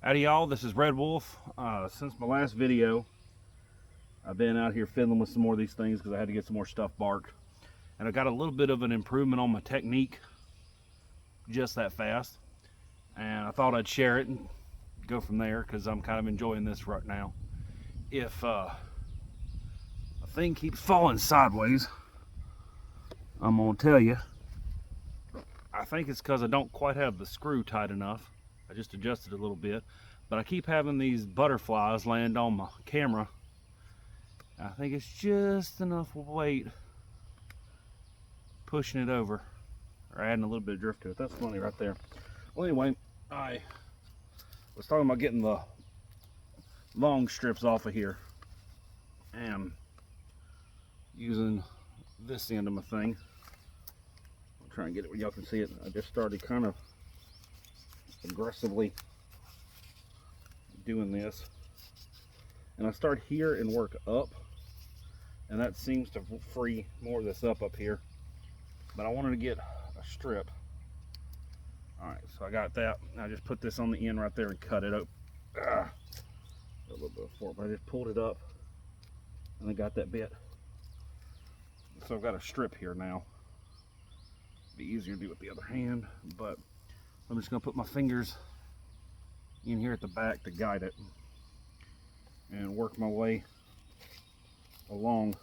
Howdy y'all, this is Red Wolf. Since my last video, I've been out here fiddling with some more of these things because I had to get some more stuff barked. And I got a little bit of an improvement on my technique just that fast. And I thought I'd share it and go from there because I'm kind of enjoying this right now. If a thing keeps falling sideways, I'm going to tell you, I think it's because I don't quite have the screw tight enough. I just adjusted a little bit, but I keep having these butterflies land on my camera. I think it's just enough weight pushing it over or adding a little bit of drift to it. That's funny right there. Well, anyway, I was talking about getting the long strips off of here and using this end of my thing. I'll try and get it where y'all can see it. I just started kind of aggressively doing this, and I start here and work up, and that seems to free more of this up here, but I wanted to get a strip. All right, so I got that. I just put this on the end right there and cut it up. A little bit of fork, but I just pulled it up and I got that bit, so I've got a strip here now. Be easier to do with the other hand, but I'm just going to put my fingers in here at the back to guide it and work my way along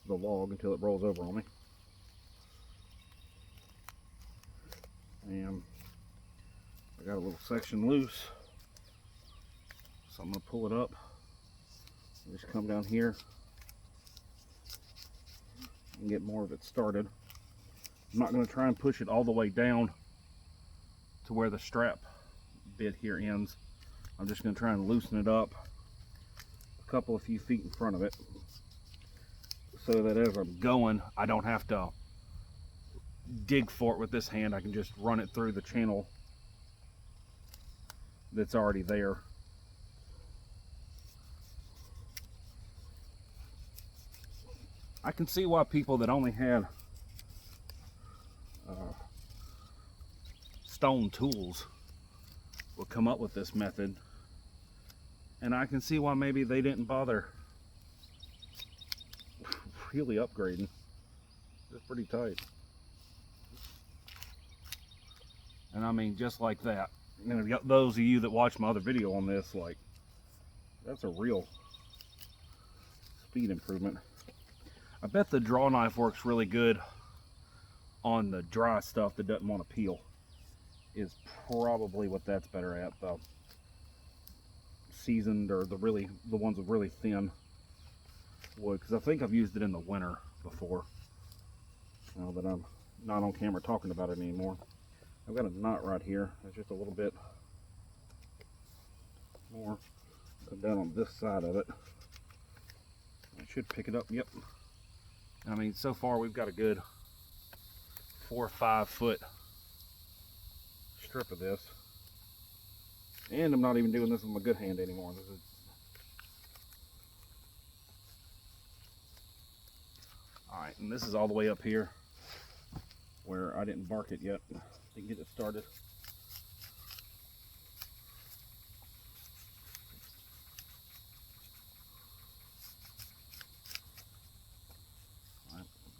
the log until it rolls over on me. And I got a little section loose, so I'm going to pull it up and just come down here and get more of it started. I'm not going to try and push it all the way down to where the strap bit here ends. I'm just going to try and loosen it up a few feet in front of it, so that as I'm going, I don't have to dig for it with this hand. I can just run it through the channel that's already there. I can see why people that only had stone tools would come up with this method, and I can see why maybe they didn't bother really upgrading. It's pretty tight, and I mean just like that. And those of you that watch my other video on this, like, that's a real speed improvement. I bet the draw knife works really good on the dry stuff that doesn't want to peel. Is probably what that's better at. The seasoned, or the ones with really thin wood, because I think I've used it in the winter before. Now that I'm not on camera talking about it anymore. I've got a knot right here. It's just a little bit more down on this side of it. I should pick it up. Yep. I mean, so far we've got a good 4 or 5 foot strip of this, and I'm not even doing this with my good hand anymore. This is all right, and this is all the way up here where I didn't bark it yet. Didn't get it started.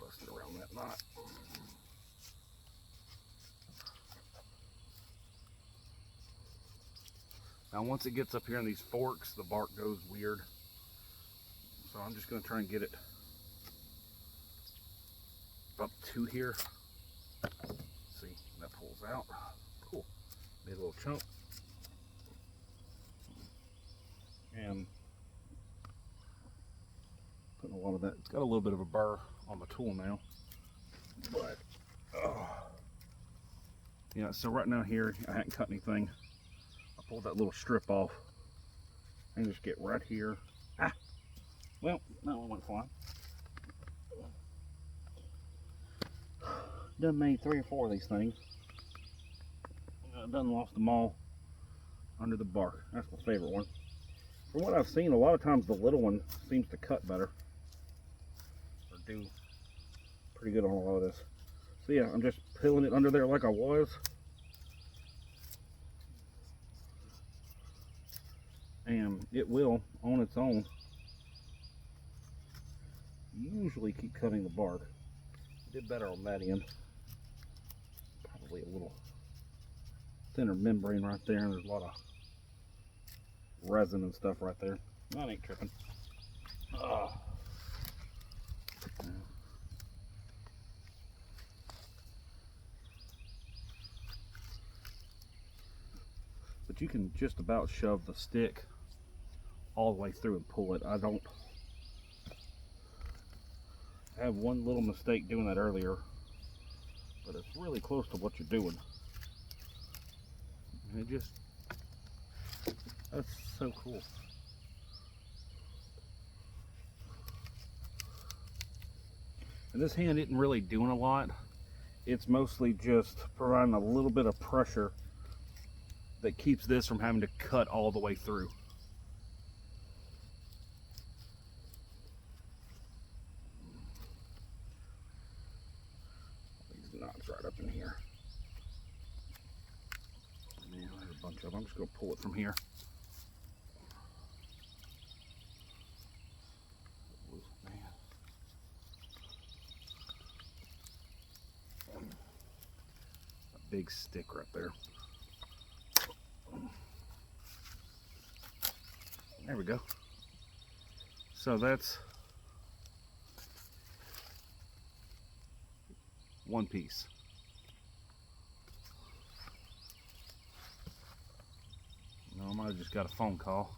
Busted around that knot. Now once it gets up here in these forks, the bark goes weird. So I'm just going to try and get it up to here. See, that pulls out. Cool. Made a little chunk. And putting a lot of that. It's got a little bit of a burr on the tool now. But, yeah, so right now here, I hadn't cut anything. I pulled that little strip off and just get right here. Ah! Well, that one went flying. Done made 3 or 4 of these things. Done lost them all under the bark. That's my favorite one. From what I've seen, a lot of times the little one seems to cut better, or do pretty good on a lot of this. So yeah, I'm just peeling it under there like I was. And it will, on its own, usually keep cutting the bark. Did better on that end. Probably a little thinner membrane right there, and there's a lot of resin and stuff right there. That ain't tripping. But you can just about shove the stick all the way through and pull it. I have one little mistake doing that earlier, but it's really close to what you're doing. And that's so cool. And this hand isn't really doing a lot. It's mostly just providing a little bit of pressure that keeps this from having to cut all the way through. These knots right up in here. Yeah, there's a bunch of them. I'm just going to pull it from here. A big stick right there. There we go. So that's one piece. No, I might have just got a phone call.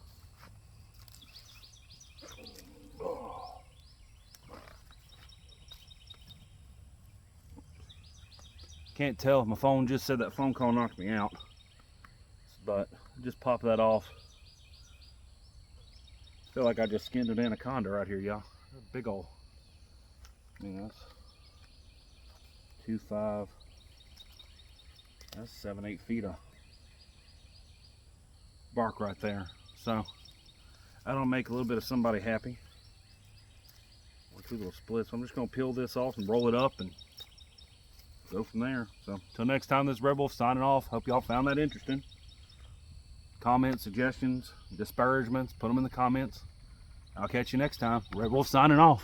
Can't tell if my phone just said that phone call knocked me out, but just pop that off. Feel like I just skinned an anaconda right here, y'all. Big ol'. I mean, that's 2.5. That's 7-8 feet of bark right there. So that'll make a little bit of somebody happy. Or two little splits. I'm just gonna peel this off and roll it up and go from there. So until next time, this is Red Wolf signing off. Hope y'all found that interesting. Comments, suggestions, disparagements, put them in the comments. I'll catch you next time. Red Wolf signing off.